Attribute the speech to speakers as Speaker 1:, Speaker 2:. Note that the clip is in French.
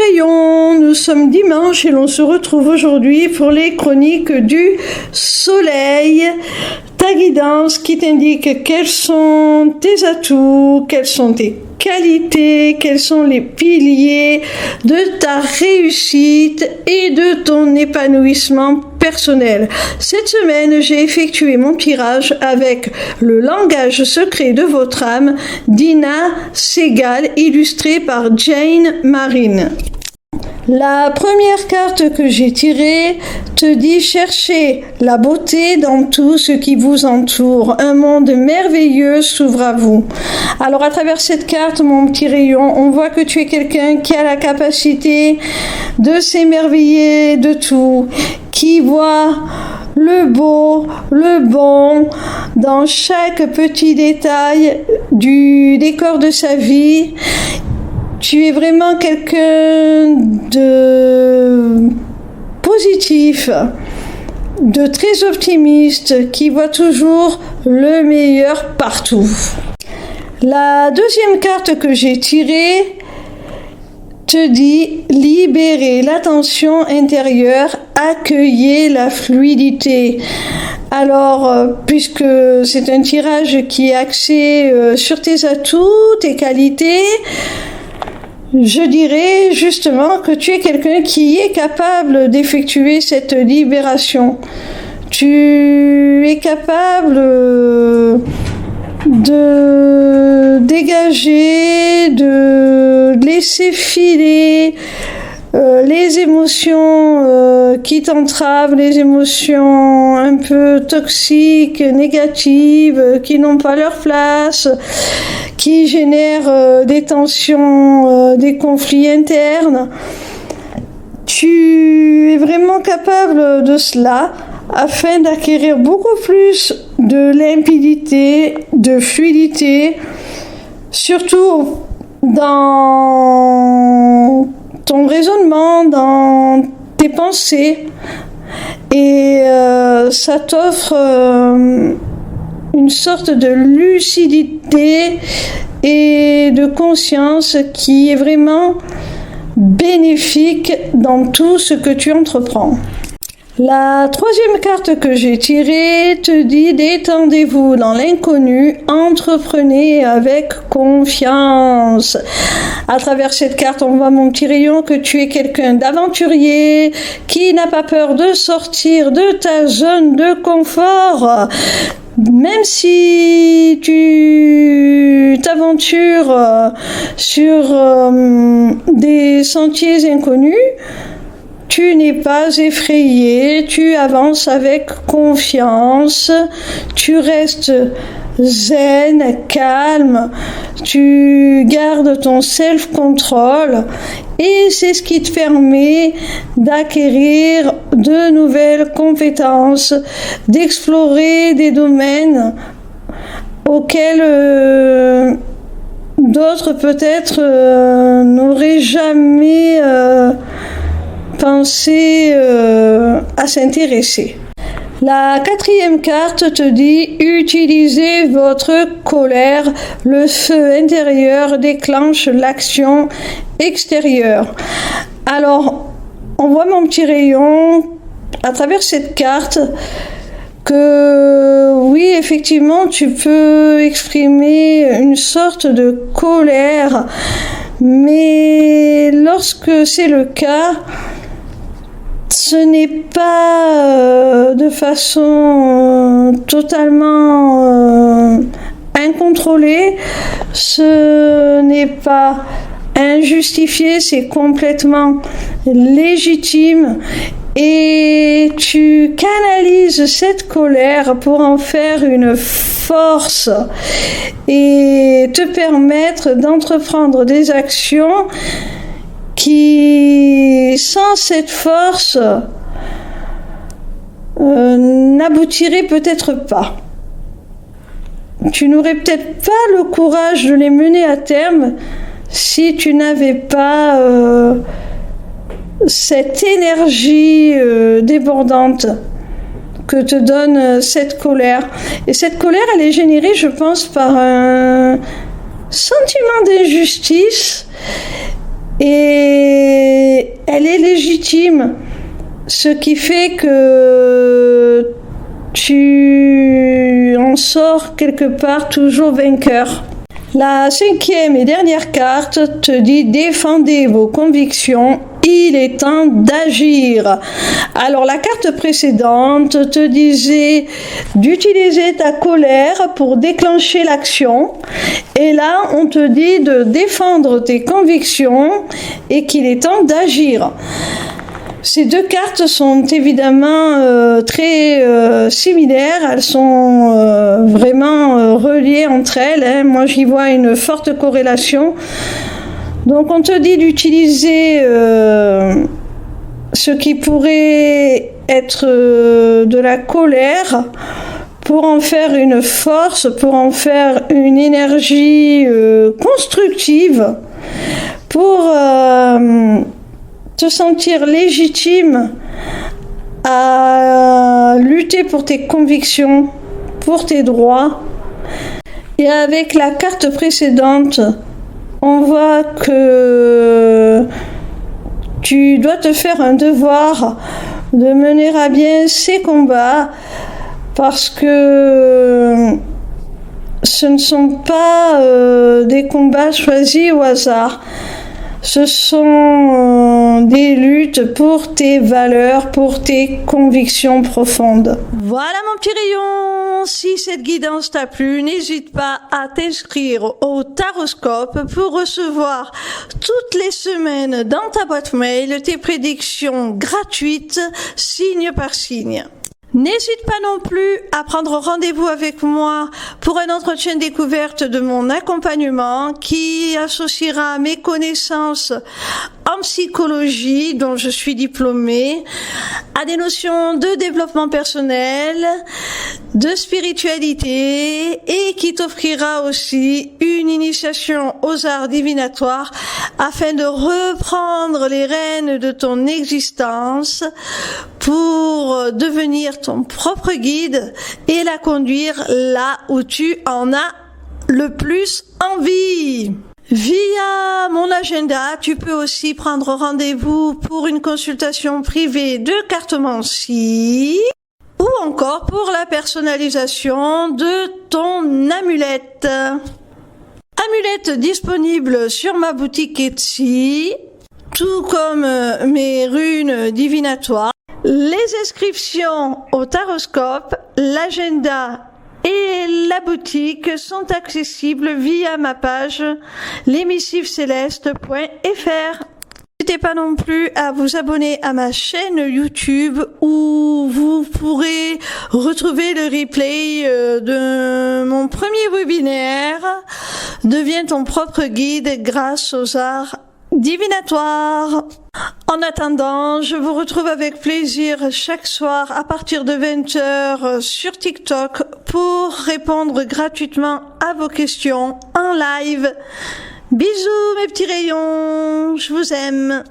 Speaker 1: rayon, nous sommes dimanche et l'on se retrouve aujourd'hui pour les chroniques du soleil, ta guidance qui t'indique quels sont tes atouts, quelles sont tes qualités, quels sont les piliers de ta réussite et de ton épanouissement personnel. Cette semaine, j'ai effectué mon tirage avec le langage secret de votre âme d'Ina Segal, illustré par Jane Marine. La première carte que j'ai tirée te dit cherchez la beauté dans tout ce qui vous entoure. Un monde merveilleux s'ouvre à vous. Alors à travers cette carte, mon petit rayon, on voit que tu es quelqu'un qui a la capacité de s'émerveiller de tout, qui voit le beau, le bon dans chaque petit détail du décor de sa vie. Tu es vraiment quelqu'un de positif, de très optimiste, qui voit toujours le meilleur partout. La deuxième carte que j'ai tirée te dit libérer la tension intérieure, accueillir la fluidité. Alors, puisque c'est un tirage qui est axé sur tes atouts, tes qualités, je dirais justement que tu es quelqu'un qui est capable d'effectuer cette libération. Tu es capable de dégager, de laisser filer les émotions qui t'entravent, les émotions un peu toxiques, négatives, qui n'ont pas leur place, qui génèrent des tensions, des conflits internes. Tu es vraiment capable de cela afin d'acquérir beaucoup plus de limpidité, de fluidité, surtout dans ton raisonnement, dans tes pensées, et ça t'offre une sorte de lucidité et de conscience qui est vraiment bénéfique dans tout ce que tu entreprends. La troisième carte que j'ai tirée te dit détendez-vous dans l'inconnu, entreprenez avec confiance. À travers cette carte, on voit mon petit rayon que tu es quelqu'un d'aventurier, qui n'a pas peur de sortir de ta zone de confort. Même si tu t'aventures sur des sentiers inconnus, tu n'es pas effrayé, tu avances avec confiance, tu restes zen, calme, tu gardes ton self-control et c'est ce qui te permet d'acquérir de nouvelles compétences, d'explorer des domaines auxquels d'autres peut-être n'auraient jamais penser à s'intéresser. La quatrième carte te dit utilisez votre colère, le feu intérieur déclenche l'action extérieure. Alors, on voit mon petit rayon à travers cette carte que oui, effectivement, tu peux exprimer une sorte de colère, mais lorsque c'est le cas, ce n'est pas de façon totalement incontrôlée, ce n'est pas injustifié, c'est complètement légitime et tu canalises cette colère pour en faire une force et te permettre d'entreprendre des actions qui, sans cette force, n'aboutiraient peut-être pas. Tu n'aurais peut-être pas le courage de les mener à terme si tu n'avais pas cette énergie débordante que te donne cette colère. Et cette colère, elle est générée, je pense, par un sentiment d'injustice et elle est légitime, ce qui fait que tu en sors quelque part toujours vainqueur. La 5e et dernière carte te dit défendez vos convictions, il est temps d'agir. Alors la carte précédente te disait d'utiliser ta colère pour déclencher l'action, et là on te dit de défendre tes convictions et qu'il est temps d'agir. Ces deux cartes sont évidemment très similaires, elles sont vraiment reliées entre elles, hein. Moi j'y vois une forte corrélation. Donc on te dit d'utiliser ce qui pourrait être de la colère pour en faire une force, pour en faire une énergie constructive, pour te sentir légitime à lutter pour tes convictions, pour tes droits. Et avec la carte précédente, on voit que tu dois te faire un devoir de mener à bien ces combats, parce que ce ne sont pas des combats choisis au hasard. Ce sont des luttes pour tes valeurs, pour tes convictions profondes. Voilà mon petit rayon. Si cette guidance t'a plu, n'hésite pas à t'inscrire au Taroscope pour recevoir toutes les semaines dans ta boîte mail tes prédictions gratuites, signe par signe. N'hésite pas non plus à prendre rendez-vous avec moi pour un entretien découverte de mon accompagnement qui associera mes connaissances en psychologie, dont je suis diplômée, à des notions de développement personnel, de spiritualité, et qui t'offrira aussi une initiation aux arts divinatoires afin de reprendre les rênes de ton existence pour devenir ton propre guide et la conduire là où tu en as le plus envie. Via mon agenda, tu peux aussi prendre rendez-vous pour une consultation privée de cartomancie ou encore pour la personnalisation de ton amulette. Amulette disponible sur ma boutique Etsy, tout comme mes runes divinatoires. Les inscriptions au Taroscope, l'agenda et la boutique sont accessibles via ma page lesmissivescélestes.fr. N'hésitez pas non plus à vous abonner à ma chaîne YouTube où vous pourrez retrouver le replay de mon premier webinaire « Deviens ton propre guide grâce aux arts divinatoires ». En attendant, je vous retrouve avec plaisir chaque soir à partir de 20h sur TikTok pour répondre gratuitement à vos questions en live. Bisous mes petits rayons, je vous aime.